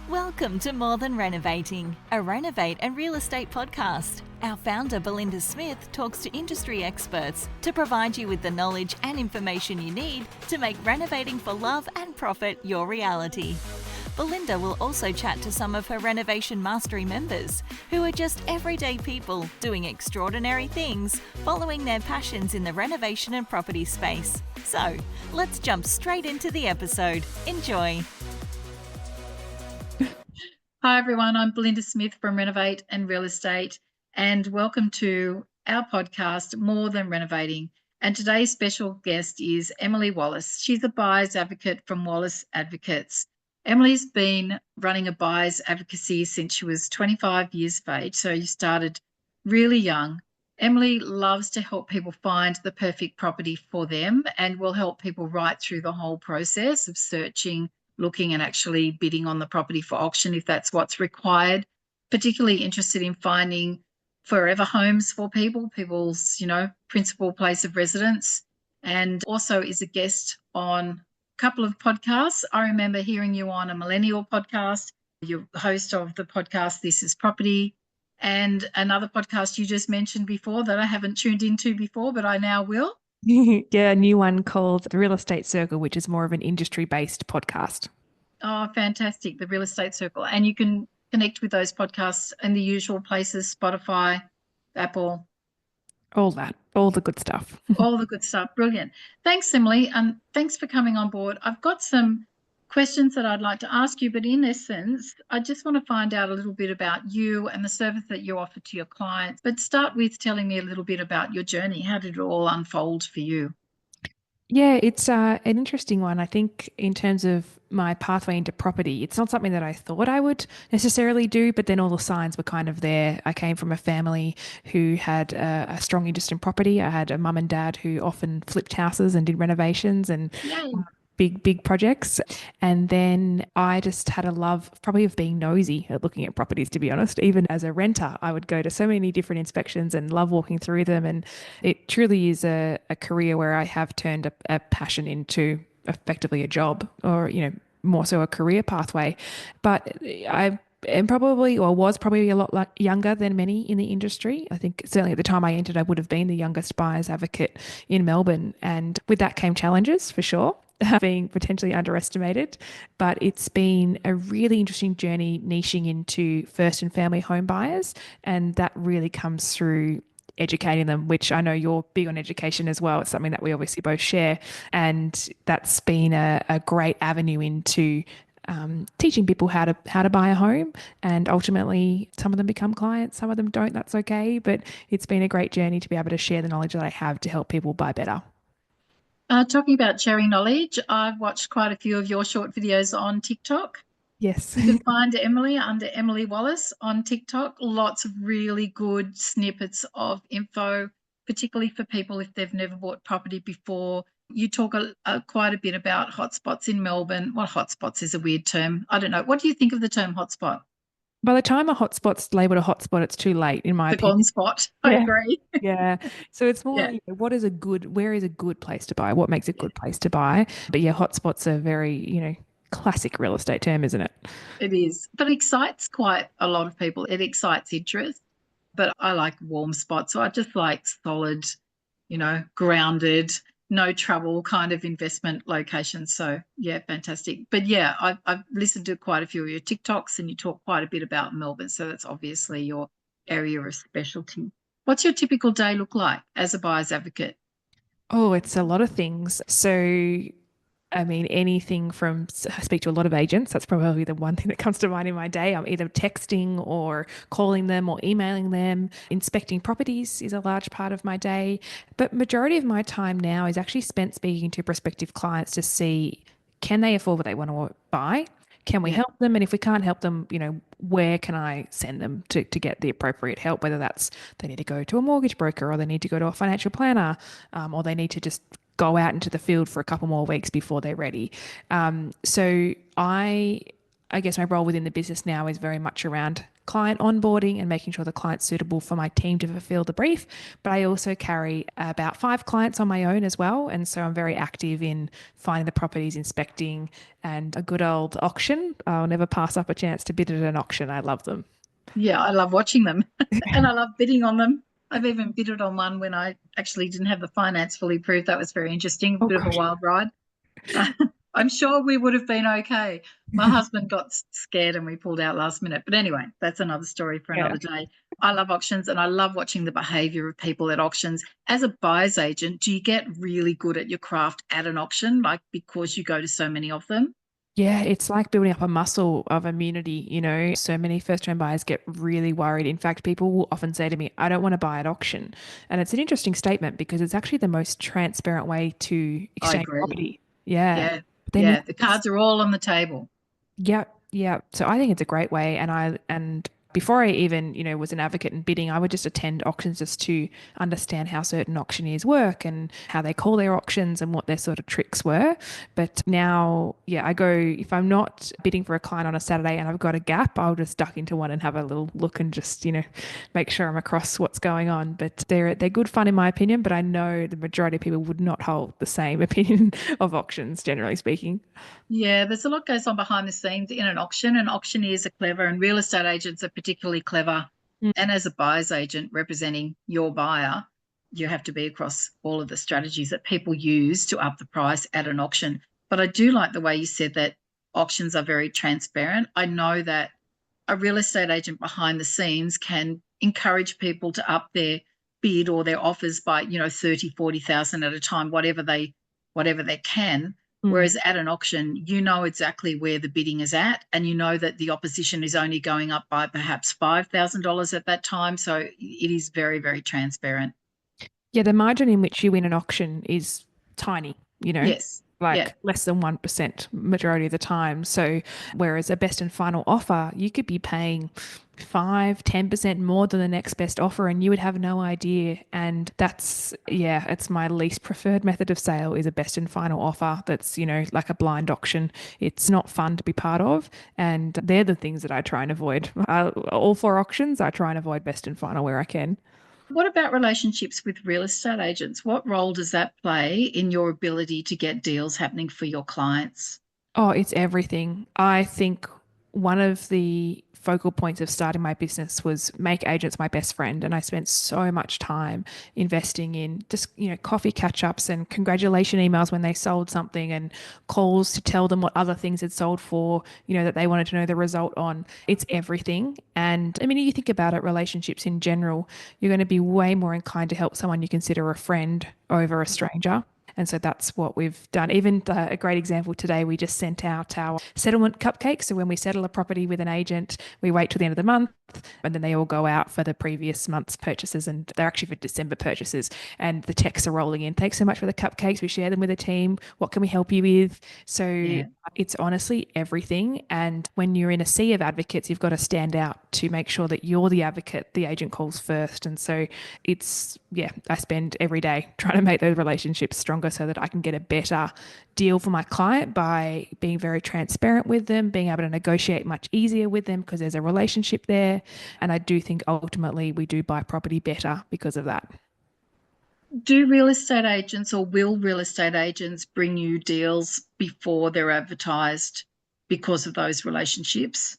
Welcome to More Than Renovating, a renovate and real estate podcast. Our founder, Belinda Smith, talks to industry experts to provide you with the knowledge and information you need to make renovating for love and profit your reality. Belinda will also chat to some of her Renovation Mastery members, who are just everyday people doing extraordinary things, following their passions in the renovation and property space. So, let's jump straight into the episode. Enjoy. Hi everyone, I'm Belinda Smith from Renovate and Real Estate, and welcome to our podcast, More Than Renovating. And today's special guest is Emily Wallace. She's a buyer's advocate from Wallace Advocates. Emily's been running a buyer's advocacy since she was 25 years of age, so you started really young. Emily loves to help people find the perfect property for them and will help people right through the whole process of searching, looking and actually bidding on the property for auction if that's what's required. Particularly interested in finding forever homes for people's, principal place of residence, and also is a guest on a couple of podcasts. I remember hearing you on a millennial podcast. You're host of the podcast This Is Property, and another podcast you just mentioned before that I haven't tuned into before, but I now will. Yeah, a new one called The Real Estate Circle, which is more of an industry-based podcast. Oh, fantastic. The Real Estate Circle. And you can connect with those podcasts in the usual places, Spotify, Apple. All the good stuff. All the good stuff. Brilliant. Thanks, Emily. And thanks for coming on board. I've got some questions that I'd like to ask you, but in essence, I just want to find out a little bit about you and the service that you offer to your clients. But start with telling me a little bit about your journey. How did it all unfold for you? Yeah, it's an interesting one. I think in terms of my pathway into property, it's not something that I thought I would necessarily do, but then all the signs were kind of there. I came from a family who had a strong interest in property. I had a mum and dad who often flipped houses and did renovations and big projects. And then I just had a love probably of being nosy at looking at properties, to be honest. Even as a renter, I would go to so many different inspections and love walking through them. And it truly is a career where I have turned a passion into effectively a job, or, more so a career pathway. But I was probably a lot younger than many in the industry. I think certainly at the time I entered, I would have been the youngest buyer's advocate in Melbourne. And with that came challenges for sure, being potentially underestimated. But it's been a really interesting journey niching into first and family home buyers. And that really comes through educating them, which I know you're big on education as well. It's something that we obviously both share. And that's been a great avenue into teaching people how to buy a home, and ultimately some of them become clients, some of them don't. That's okay, but it's been a great journey to be able to share the knowledge that I have to help people buy better. Talking about sharing knowledge, I've watched quite a few of your short videos on TikTok. Yes. You can find Emily under Emily Wallace on TikTok. Lots of really good snippets of info, particularly for people if they've never bought property before. You talk quite a bit about hotspots in Melbourne. Well, hotspots is a weird term. I don't know. What do you think of the term hotspot? By the time a hotspot's labelled a hotspot, it's too late, in my opinion. The gone spot. I agree. Yeah. So it's more, where is a good place to buy? What makes a good place to buy? But yeah, hotspots are very, classic real estate term, isn't it? It is. But it excites quite a lot of people. It excites interest. But I like warm spots. So I just like solid, grounded, no trouble kind of investment locations. So yeah, fantastic. But yeah, I've listened to quite a few of your TikToks, and you talk quite a bit about Melbourne. So that's obviously your area of specialty. What's your typical day look like as a buyer's advocate? Oh, it's a lot of things. So I mean, anything from, I speak to a lot of agents. That's probably the one thing that comes to mind in my day. I'm either texting or calling them or emailing them. Inspecting properties is a large part of my day. But majority of my time now is actually spent speaking to prospective clients to see, can they afford what they want to buy? Can we help them? And if we can't help them, where can I send them to get the appropriate help? Whether that's they need to go to a mortgage broker, or they need to go to a financial planner, or they need to just go out into the field for a couple more weeks before they're ready. So I I guess my role within the business now is very much around client onboarding and making sure the client's suitable for my team to fulfill the brief. But I also carry about 5 clients on my own as well. And so I'm very active in finding the properties, inspecting, and a good old auction. I'll never pass up a chance to bid at an auction. I love them. Yeah, I love watching them and I love bidding on them. I've even bidded on one when I actually didn't have the finance fully approved. That was very interesting, a Oh, bit of a gosh. wild ride. I'm sure we would have been okay. My husband got scared and we pulled out last minute. But anyway, that's another story for Yeah. another day. I love auctions and I love watching the behaviour of people at auctions. As a buyer's agent, do you get really good at your craft at an auction, like because you go to so many of them? Yeah, it's like building up a muscle of immunity. So many first-time buyers get really worried. In fact, people will often say to me, I don't want to buy at auction. And it's an interesting statement because it's actually the most transparent way to I exchange agree. property. Yeah. Yeah, But then yeah. The cards are all on the table. yeah, yeah. So I think it's a great way. And before I even, was an advocate in bidding, I would just attend auctions just to understand how certain auctioneers work and how they call their auctions and what their sort of tricks were. But now, yeah, I go, if I'm not bidding for a client on a Saturday and I've got a gap, I'll just duck into one and have a little look and just, make sure I'm across what's going on. But they're good fun in my opinion, but I know the majority of people would not hold the same opinion of auctions, generally speaking. Yeah, there's a lot goes on behind the scenes in an auction, and auctioneers are clever, and real estate agents are particularly clever. Mm. And as a buyer's agent representing your buyer, you have to be across all of the strategies that people use to up the price at an auction. But I do like the way you said that auctions are very transparent. I know that a real estate agent behind the scenes can encourage people to up their bid or their offers by, 30, 40,000 at a time, whatever they can. Mm. Whereas at an auction, you know exactly where the bidding is at, and you know that the opposition is only going up by perhaps $5,000 at that time. So it is very, very transparent. Yeah, the margin in which you win an auction is tiny, Yes. Yeah. like less than 1% majority of the time. So, whereas a best and final offer, you could be paying 5, 10% more than the next best offer and you would have no idea. And it's my least preferred method of sale is a best and final offer that's, like a blind auction. It's not fun to be part of. And they're the things that I try and avoid. All 4 auctions, I try and avoid best and final where I can. What about relationships with real estate agents? What role does that play in your ability to get deals happening for your clients? Oh, it's everything. I think one of the focal points of starting my business was make agents my best friend. And I spent so much time investing in just, coffee catch ups and congratulation emails when they sold something and calls to tell them what other things had sold for, that they wanted to know the result on. It's everything. And I mean, you think about it, relationships in general, you're going to be way more inclined to help someone you consider a friend over a stranger. And so that's what we've done. Even a great example today, we just sent out our settlement cupcakes. So when we settle a property with an agent, we wait till the end of the month and then they all go out for the previous month's purchases and they're actually for December purchases. And the texts are rolling in. Thanks so much for the cupcakes. We share them with the team. What can we help you with? So it's honestly everything. And when you're in a sea of advocates, you've got to stand out to make sure that you're the advocate the agent calls first. And so I spend every day trying to make those relationships stronger so that I can get a better deal for my client by being very transparent with them, being able to negotiate much easier with them because there's a relationship there. And I do think ultimately we do buy property better because of that. Do real estate agents or will real estate agents bring you deals before they're advertised because of those relationships?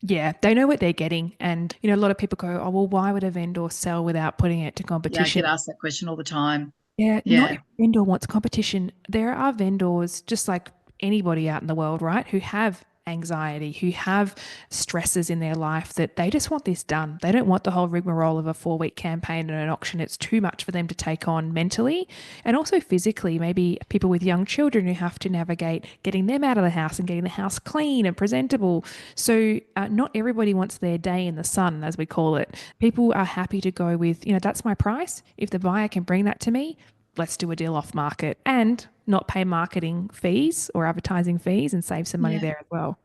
Yeah, they know what they're getting. And, a lot of people go, oh, well, why would a vendor sell without putting it to Yeah, I competition? get asked that question all the time. Yeah, not Yeah. every vendor wants competition. There are vendors, just like anybody out in the world, right, who have anxiety, who have stresses in their life that they just want this done. They don't want the whole rigmarole of a 4-week campaign and an auction. It's too much for them to take on mentally and also physically. Maybe people with young children who have to navigate getting them out of the house and getting the house clean and presentable. So not everybody wants their day in the sun, as we call it. People are happy to go with, that's my price. If the buyer can bring that to me, let's do a deal off market and not pay marketing fees or advertising fees and save some money Yeah. there as well.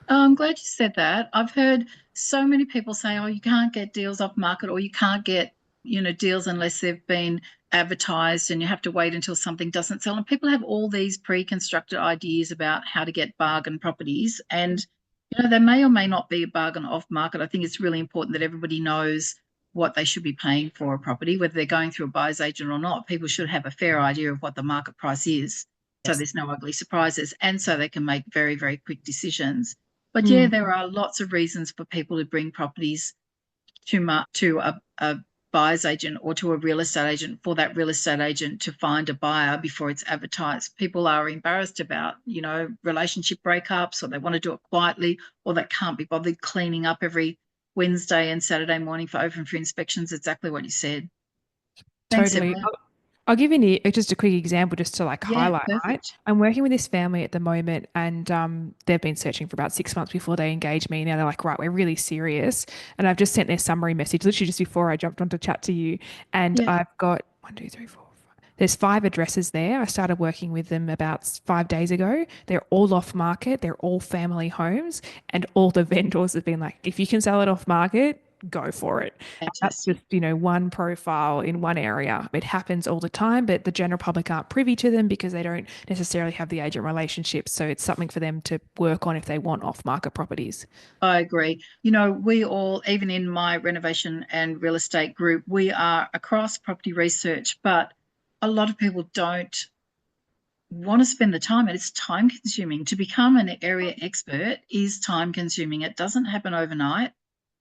Oh, I'm glad you said that. I've heard so many people say, oh, you can't get deals off market or you can't get, deals unless they've been advertised and you have to wait until something doesn't sell. And people have all these pre-constructed ideas about how to get bargain properties. And There may or may not be a bargain off market. I think it's really important that everybody knows what they should be paying for a property, whether they're going through a buyer's agent or not. People should have a fair idea of what the market price is, so Yes. there's no ugly surprises, and so they can make very, very quick decisions. But yeah, Mm. there are lots of reasons for people to bring properties to a buyer's agent or to a real estate agent, for that real estate agent to find a buyer before it's advertised. People are embarrassed about, relationship breakups, or they want to do it quietly, or they can't be bothered cleaning up every Wednesday and Saturday morning for open for inspections. Exactly what you said. Thanks, Totally. Emily. I'll give you just a quick example just to like Yeah, highlight, right? perfect. I'm working with this family at the moment and they've been searching for about 6 months before they engage me. Now they're like, right, we're really serious. And I've just sent their summary message literally just before I jumped on to chat to you. And Yeah, I've got 1, 2, 3, 4, 5. There's 5 addresses there. I started working with them about 5 days ago. They're all off market. They're all family homes. And all the vendors have been like, if you can sell it off market, go for it. That's fantastic. just, one profile in one area. It happens all the time, but the general public aren't privy to them because they don't necessarily have the agent relationship. So it's something for them to work on if they want off-market properties. I agree. We all, even in my renovation and real estate group, we are across property research, but a lot of people don't want to spend the time, and it's time consuming. To become an area expert is time consuming. It doesn't happen overnight.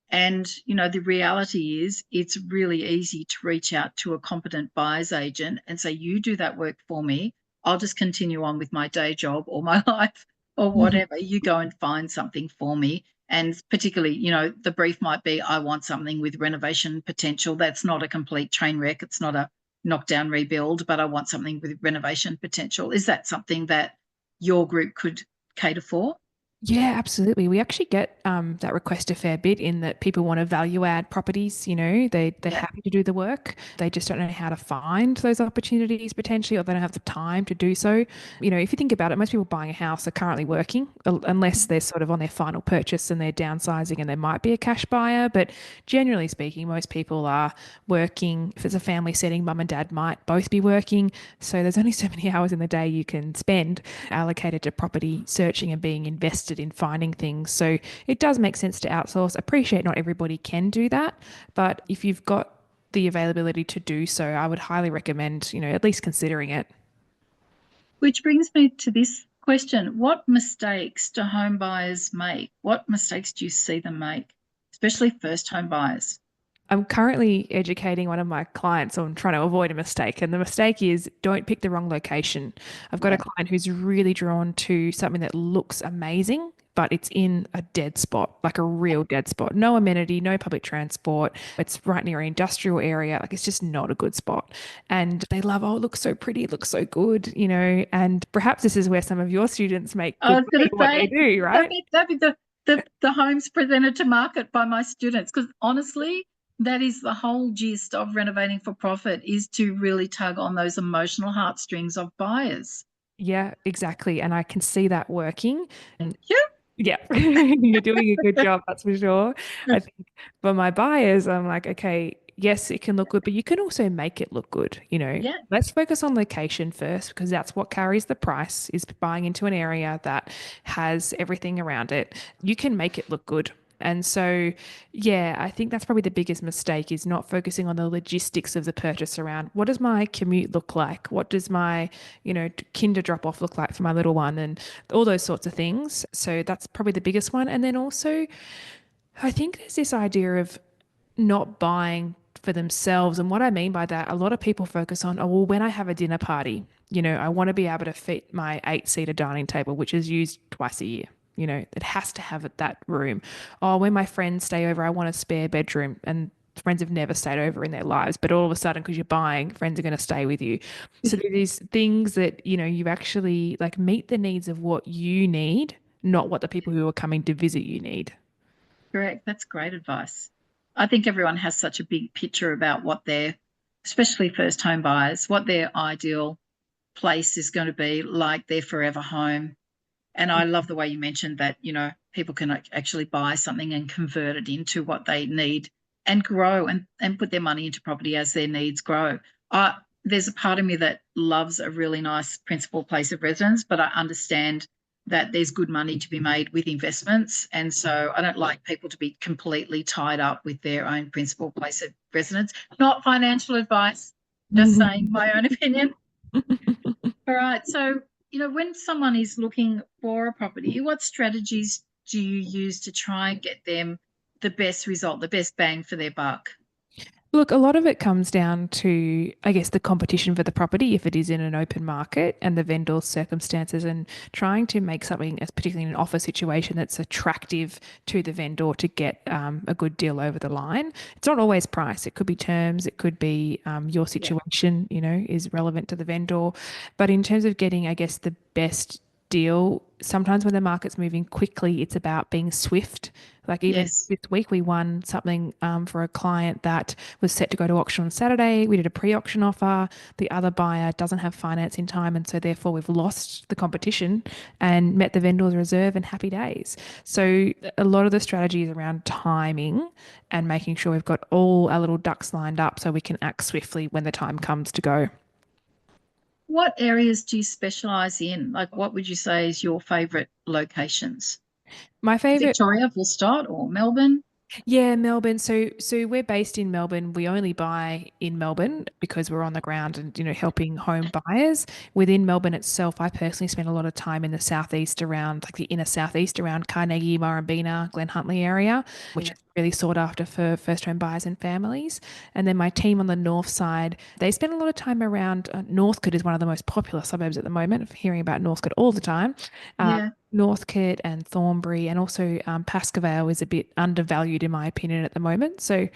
And, the reality is it's really easy to reach out to a competent buyer's agent and say, you do that work for me. I'll just continue on with my day job or my life or Mhm. whatever. You go and find something for me. And particularly, the brief might be, I want something with renovation potential. That's not a complete train wreck. It's not a knockdown rebuild, but I want something with renovation potential. Is that something that your group could cater for? Yeah, absolutely. We actually get that request a fair bit in that people want to value add properties. They're Yeah, happy to do the work. They just don't know how to find those opportunities potentially, or they don't have the time to do so. If you think about it, most people buying a house are currently working, unless they're sort of on their final purchase and they're downsizing and they might be a cash buyer. But generally speaking, most people are working. If it's a family setting, mum and dad might both be working. So there's only so many hours in the day you can spend allocated to property searching and being invested in finding things. So it does make sense to outsource. Appreciate not everybody can do that, but if you've got the availability to do so, I would highly recommend, at least considering it. which brings me to this question. What mistakes do home buyers make? What mistakes do you see them make, especially first home buyers? I'm currently educating one of my clients on trying to avoid a mistake. And the mistake is don't pick the wrong location. I've got a Yeah, client who's really drawn to something that looks amazing, but it's in a dead spot, like a real dead spot. No amenity, no public transport. It's right near an industrial area. Like it's just not a good spot. And they love, oh, it looks so pretty, it looks so good, And perhaps this is where some of your students make I good was going money to in what they say do, right? that'd be the homes presented to market by my students, because honestly, that is the whole gist of renovating for profit, is to really tug on those emotional heartstrings of buyers. Yeah, exactly. And I can see that working. And Yeah. yeah, you're doing a good job, that's for sure. I think for my buyers, I'm like, okay, yes, it can look good, but you can also make it look good. Yeah. Let's focus on location first because that's what carries the price, is buying into an area that has everything around it. You can make it look good. And so, yeah, I think that's probably the biggest mistake is not focusing on the logistics of the purchase around what does my commute look like? What does my, kinder drop off look like for my little one? And all those sorts of things. So that's probably the biggest one. And then also, I think there's this idea of not buying for themselves. And what I mean by that, a lot of people focus on, oh, well, when I have a dinner party, I want to be able to fit my 8-seater dining table, which is used twice a year. It has to have that room. Oh, when my friends stay over, I want a spare bedroom. And friends have never stayed over in their lives, but all of a sudden, because you're buying, friends are going to stay with you. So there's these things that, you actually like meet the needs of what you need, not what the people who are coming to visit you need. Correct. That's great advice. I think everyone has such a big picture about what their, especially first home buyers, what their ideal place is going to be, like their forever home. And I love the way you mentioned that, people can actually buy something and convert it into what they need and grow and put their money into property as their needs grow. There's a part of me that loves a really nice principal place of residence, but I understand that there's good money to be made with investments. And so I don't like people to be completely tied up with their own principal place of residence. Not financial advice, just saying my own opinion. All right. So, when someone is looking for a property, what strategies do you use to try and get them the best result, the best bang for their buck? Look, a lot of it comes down to, I guess, the competition for the property if it is in an open market and the vendor's circumstances and trying to make something, as particularly in an offer situation, that's attractive to the vendor to get a good deal over the line. It's not always price. It could be terms. It could be your situation, is relevant to the vendor. But in terms of getting, I guess, the best deal, sometimes when the market's moving quickly, it's about being swift. Like even this week, we won something for a client that was set to go to auction on Saturday. We did a pre-auction offer. The other buyer doesn't have finance in time, and so therefore we've lost the competition and met the vendor's reserve and happy days. So a lot of the strategy is around timing and making sure we've got all our little ducks lined up so we can act swiftly when the time comes to go. What areas do you specialise in? Like, what would you say is your favourite locations? My favourite, Victoria, full stop, or Melbourne? yeah, Melbourne. So we're based in Melbourne. We only buy in Melbourne because we're on the ground and, helping home buyers. Within Melbourne itself, I personally spend a lot of time in the southeast around, like the inner southeast around Carnegie, Murrumbeena, Glen Huntly area, which is really sought after for first home buyers and families. And then my team on the north side, they spend a lot of time around Northcote is one of the most popular suburbs at the moment. I'm hearing about Northcote all the time. Northcote and Thornbury, and also Pascoe Vale is a bit undervalued in my opinion at the moment. So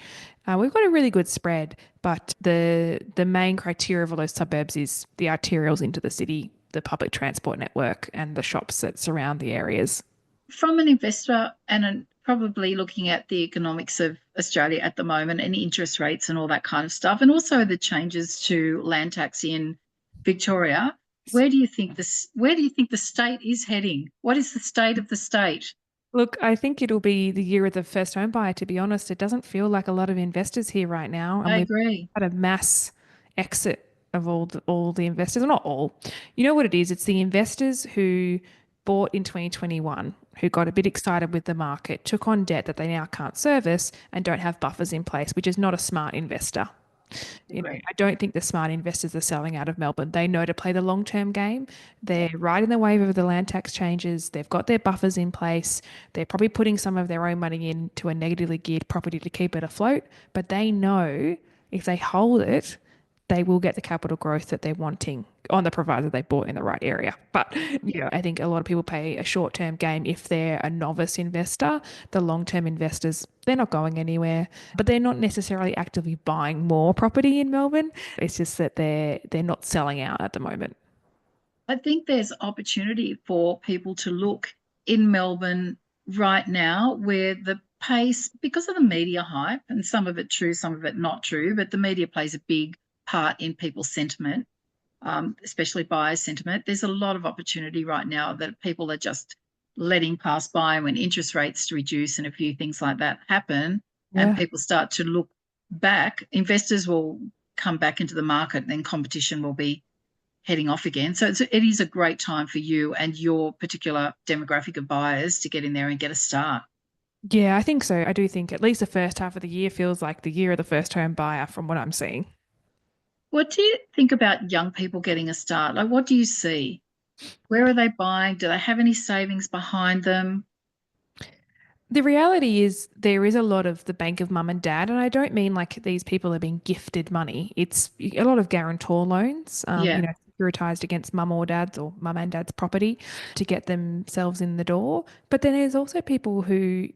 we've got a really good spread, but the main criteria of all those suburbs is the arterials into the city, the public transport network, and the shops that surround the areas. From an investor and probably looking at the economics of Australia at the moment and interest rates and all that kind of stuff, and also the changes to land tax in Victoria, where do you think the state is heading? What is the state of the state? Look, I think it'll be the year of the first home buyer, to be honest. It doesn't feel like a lot of investors here right now. And I agree. We've had a mass exit of all the investors. Well, not all. You know what it is? It's the investors who bought in 2021, who got a bit excited with the market, took on debt that they now can't service and don't have buffers in place, which is not a smart investor. I don't think the smart investors are selling out of Melbourne. They know to play the long-term game. They're riding the wave of the land tax changes. They've got their buffers in place. They're probably putting some of their own money into a negatively geared property to keep it afloat. But they know if they hold it, they will get the capital growth that they're wanting on the provider they bought in the right area. But I think a lot of people play a short-term game if they're a novice investor. The long-term investors, they're not going anywhere, but they're not necessarily actively buying more property in Melbourne. It's just that they're not selling out at the moment. I think there's opportunity for people to look in Melbourne right now where the pace, because of the media hype, and some of it true, some of it not true, but the media plays a big part in people's sentiment, especially buyers' sentiment. There's a lot of opportunity right now that people are just letting pass by when interest rates reduce and a few things like that happen, and people start to look back. Investors will come back into the market, and then competition will be heading off again. So it is a great time for you and your particular demographic of buyers to get in there and get a start. Yeah, I think so. I do think at least the first half of the year feels like the year of the first home buyer from what I'm seeing. What do you think about young people getting a start? Like, what do you see? Where are they buying? Do they have any savings behind them? The reality is there is a lot of the bank of mum and dad, and I don't mean like these people are being gifted money. It's a lot of guarantor loans, securitized against mum or dad's or mum and dad's property to get themselves in the door. But then there's also people who,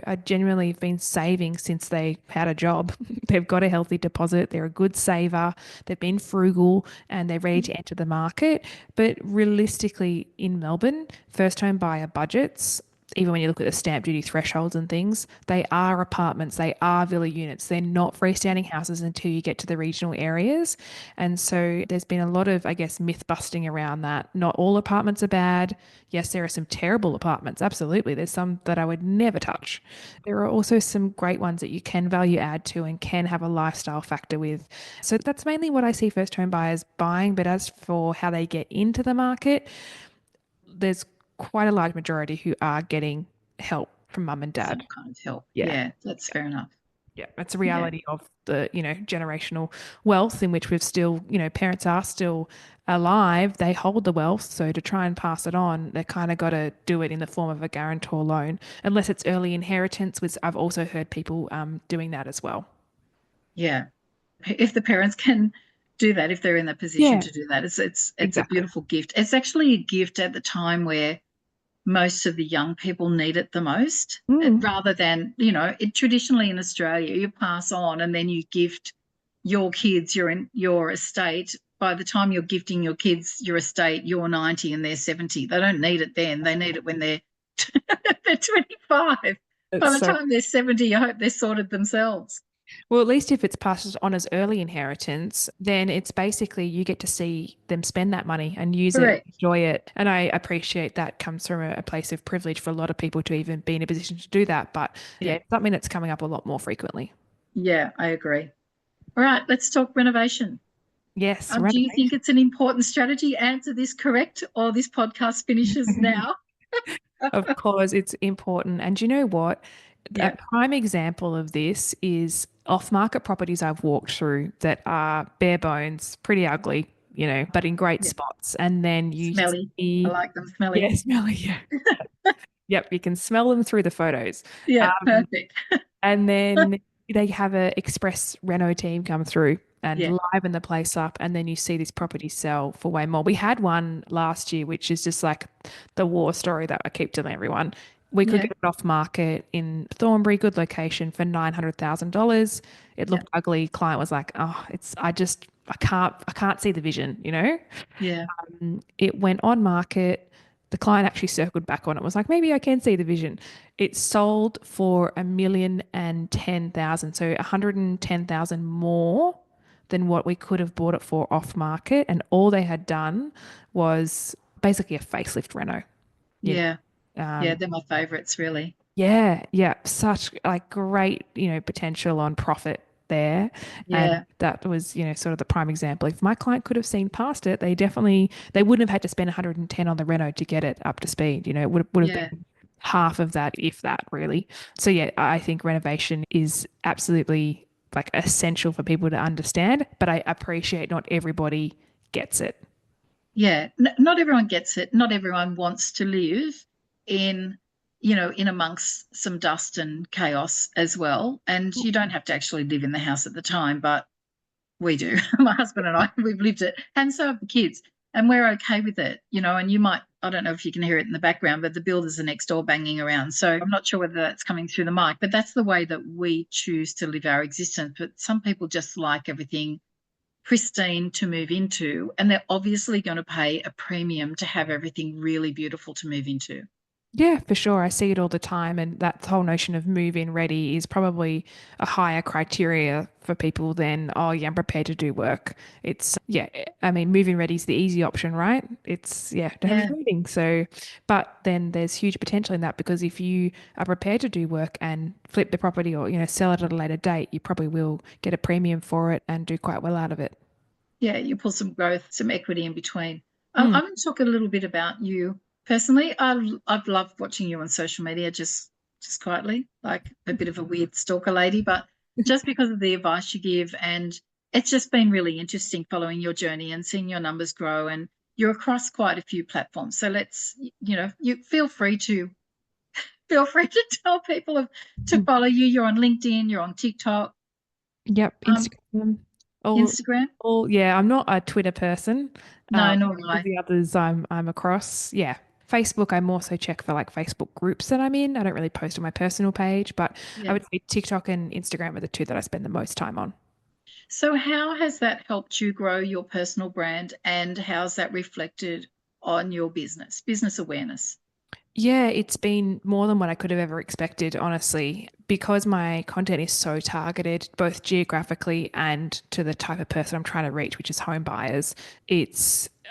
are genuinely been saving since they had a job. They've got a healthy deposit. They're a good saver. They've been frugal and they're ready to enter the market. But realistically in Melbourne, first home buyer budgets, even when you look at the stamp duty thresholds and things, they are apartments, they are villa units. They're not freestanding houses until you get to the regional areas. And so there's been a lot of, I guess, myth busting around that. Not all apartments are bad. Yes, there are some terrible apartments. Absolutely. There's some that I would never touch. There are also some great ones that you can value add to and can have a lifestyle factor with. So that's mainly what I see first home buyers buying. But as for how they get into the market, there's quite a large majority who are getting help from mum and dad. Some kind of help. Yeah. Yeah, that's fair enough. Yeah, it's a reality of the, generational wealth in which we've still, parents are still alive. They hold the wealth. So to try and pass it on, they kind of got to do it in the form of a guarantor loan, unless it's early inheritance, which I've also heard people doing that as well. Yeah. If the parents can do that, if they're in the position to do that, it's exactly. A beautiful gift. It's actually a gift at the time where most of the young people need it the most, rather than, traditionally in Australia, you pass on and then you gift your kids your estate. By the time you're gifting your kids your estate, you're 90 and they're 70. They don't need it then. They need it when they're 25. By the time they're 70, I hope they're sorted themselves. Well, at least if it's passed on as early inheritance, then it's basically you get to see them spend that money and use it, enjoy it. And I appreciate that comes from a place of privilege for a lot of people to even be in a position to do that. But yeah, it's something that's coming up a lot more frequently. Yeah, I agree. All right, let's talk renovation. Yes. Do you think it's an important strategy? Answer this correct, or this podcast finishes now. Of course, it's important. And do you know what? A prime example of this is off-market properties I've walked through that are bare bones, pretty ugly, but in great spots. And then you smelly. I like them smelly. Yeah, smelly. Yeah. Yep, you can smell them through the photos. Yeah, perfect. And then they have a express reno team come through and liven the place up, and then you see this property sell for way more. We had one last year, which is just like the war story that I keep telling everyone. We could get it off market in Thornbury, good location, for $900,000. It looked ugly. Client was like, "Oh, I can't see the vision," Yeah. It went on market. The client actually circled back on it, was like, maybe I can see the vision. It sold for $1,010,000, so $110,000 more than what we could have bought it for off market. And all they had done was basically a facelift reno. Yeah. They're my favorites, really. Yeah. Such like great, potential on profit there. Yeah. And that was, sort of the prime example. If my client could have seen past it, they wouldn't have had to spend 110 on the reno to get it up to speed. It would have been half of that, if that, really. So yeah, I think renovation is absolutely like essential for people to understand, but I appreciate not everybody gets it. Yeah. Not everyone gets it. Not everyone wants to live in amongst some dust and chaos as well. And you don't have to actually live in the house at the time, but we do. My husband and I, we've lived it, and so have the kids, and we're okay with it, and you might, I don't know if you can hear it in the background, but the builders are next door banging around. So I'm not sure whether that's coming through the mic, but that's the way that we choose to live our existence. But some people just like everything pristine to move into, and they're obviously going to pay a premium to have everything really beautiful to move into. Yeah, for sure. I see it all the time. And that whole notion of move-in ready is probably a higher criteria for people than, oh, yeah, I'm prepared to do work. Move-in ready is the easy option, right? It's, don't have moving. So, but then there's huge potential in that, because if you are prepared to do work and flip the property or, sell it at a later date, you probably will get a premium for it and do quite well out of it. Yeah, you pull some growth, some equity in between. I'm going to talk a little bit about you. Personally, I've loved watching you on social media, just quietly, like a bit of a weird stalker lady, but just because of the advice you give, and it's just been really interesting following your journey and seeing your numbers grow, and you're across quite a few platforms. So let's, you feel free to tell people to follow you. You're on LinkedIn, you're on TikTok. Yep, Instagram. Instagram. I'm not a Twitter person. No, nor am I. The others I'm across. Yeah. Facebook, I more so check for like Facebook groups that I'm in. I don't really post on my personal page, but I would say TikTok and Instagram are the two that I spend the most time on. So how has that helped you grow your personal brand, and how's that reflected on your business awareness? Yeah, it's been more than what I could have ever expected, honestly. because my content is so targeted, both geographically and to the type of person I'm trying to reach, which is home buyers,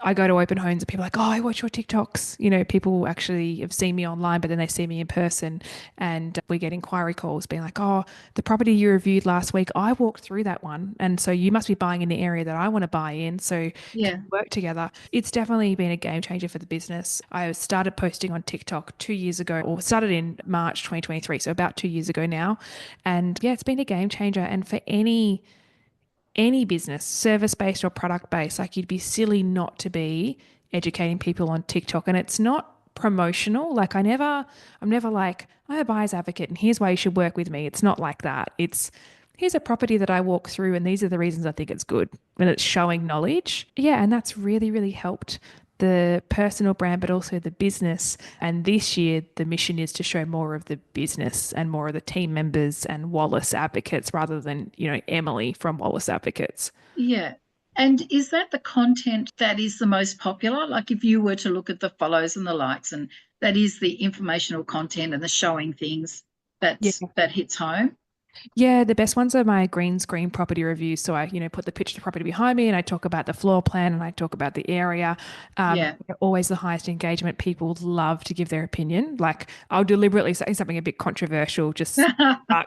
I go to open homes and people are like, oh, I watch your TikToks. You know, people actually have seen me online, but then they see me in person, and we get inquiry calls being like, oh, the property you reviewed last week, I walked through that one. And so you must be buying in the area that I want to buy in. So Yeah. can we work together? It's definitely been a game changer for the business. I started posting on TikTok 2 years ago, or started in March 2023. So about 2 years ago now. And yeah, it's been a game changer. And for any business, service based or product based, like you'd be silly not to be educating people on TikTok. And it's not promotional. Like I'm never like, I'm a buyer's advocate and here's why you should work with me. It's not like that. It's here's a property that I walk through and these are the reasons I think it's good. And it's showing knowledge. Yeah. And that's really, really helped the personal brand, but also the business. And this year, the mission is to show more of the business and more of the team members and Wallace Advocates rather than, Emily from Wallace Advocates. Yeah. And is that the content that is the most popular? Like if you were to look at the follows and the likes, and that is the informational content and the showing things that hits home? Yeah, the best ones are my green screen property reviews. So I, put the picture of the property behind me and I talk about the floor plan and I talk about the area. Yeah. Always the highest engagement. People love to give their opinion. Like I'll deliberately say something a bit controversial, just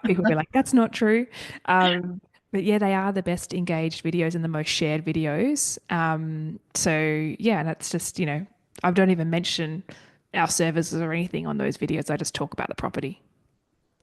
people be like, that's not true. But yeah, they are the best engaged videos and the most shared videos. So yeah, that's just, I don't even mention our services or anything on those videos. I just talk about the property.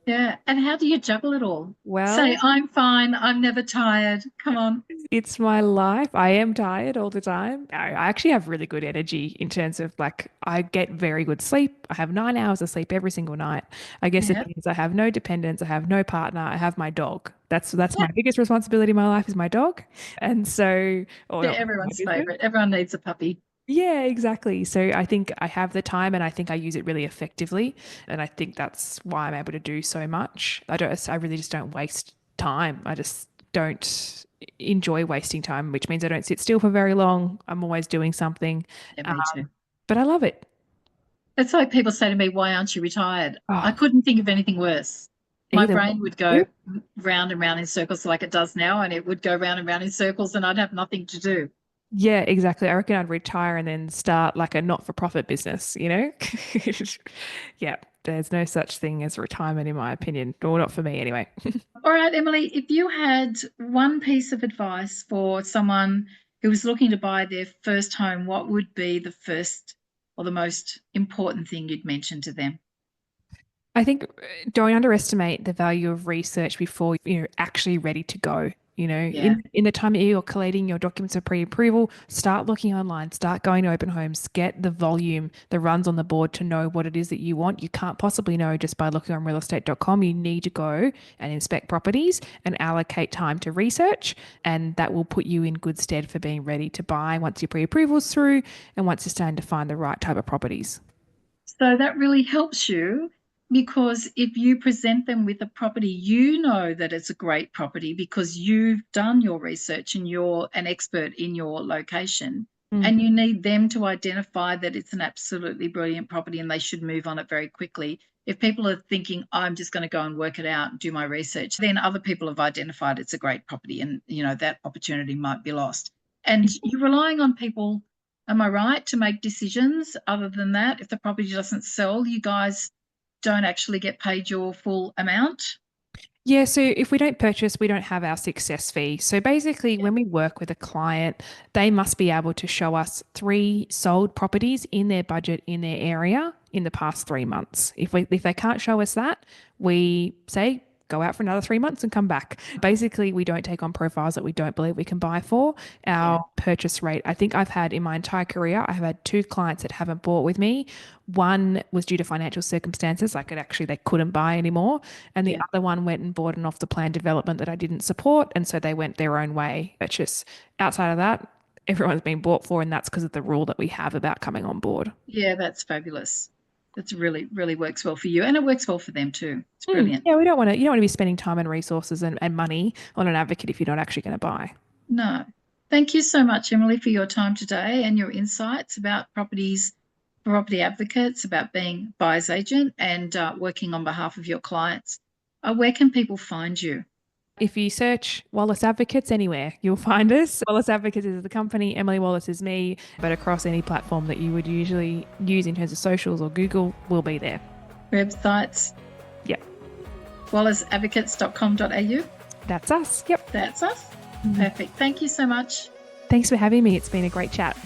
Yeah. And how do you juggle it all? Well, say, I'm fine. I'm never tired. Come on. it's my life. I am tired all the time. I actually have really good energy in terms of like, I get very good sleep. I have 9 hours of sleep every single night. I guess the thing is I have no dependents. I have no partner. I have my dog. That's my biggest responsibility in my life is my dog. And so, They're everyone's favorite. Everyone needs a puppy. Yeah, exactly. So I think I have the time and I think I use it really effectively. And I think that's why I'm able to do so much. I really just don't waste time. I just don't enjoy wasting time, which means I don't sit still for very long. I'm always doing something. Yeah, me too. But I love it. It's like people say to me, why aren't you retired? Oh, I couldn't think of anything worse. My either brain would go round and round in circles like it does now, and it would go round and round in circles and I'd have nothing to do. Yeah, exactly. I reckon I'd retire and then start like a not-for-profit business, Yeah, there's no such thing as retirement in my opinion, or not for me anyway. All right, Emily, if you had one piece of advice for someone who was looking to buy their first home, what would be the first or the most important thing you'd mention to them? I think don't underestimate the value of research before you're actually ready to go. In the time that you're collating your documents of pre-approval, start looking online, start going to open homes, get the volume, the runs on the board to know what it is that you want. You can't possibly know just by looking on realestate.com. You need to go and inspect properties and allocate time to research, and that will put you in good stead for being ready to buy once your pre-approval's through and once you're starting to find the right type of properties. So that really helps you, because if you present them with a property, you know that it's a great property because you've done your research and you're an expert in your location. And you need them to identify that it's an absolutely brilliant property and they should move on it very quickly. If people are thinking, I'm just going to go and work it out and do my research, then other people have identified it's a great property and, that opportunity might be lost. And you're relying on people, am I right, to make decisions? Other than that, if the property doesn't sell, you guys don't actually get paid your full amount? Yeah, so if we don't purchase, we don't have our success fee. So basically, when we work with a client, they must be able to show us 3 sold properties in their budget in their area in the past 3 months. If they can't show us that, we say go out for another 3 months and come back. Basically, we don't take on profiles that we don't believe we can buy for. Our purchase rate, I think I've had in my entire career, I have had 2 clients that haven't bought with me. One was due to financial circumstances, like they couldn't buy anymore. And the other one went and bought an off the plan development that I didn't support. And so they went their own way. But just outside of that, everyone's been bought for, and that's because of the rule that we have about coming on board. Yeah, that's fabulous. That's really, really works well for you, and it works well for them too. It's brilliant. Yeah, you don't want to be spending time and resources and money on an advocate if you're not actually going to buy. No. Thank you so much, Emily, for your time today and your insights about properties, property advocates, about being buyer's agent and working on behalf of your clients. Where can people find you? If you search Wallace Advocates anywhere, you'll find us. Wallace Advocates is the company, Emily Wallace is me, but across any platform that you would usually use in terms of socials or Google, we'll be there. Websites? Yep. wallaceadvocates.com.au? That's us. Yep. That's us. Perfect. Thank you so much. Thanks for having me. It's been a great chat.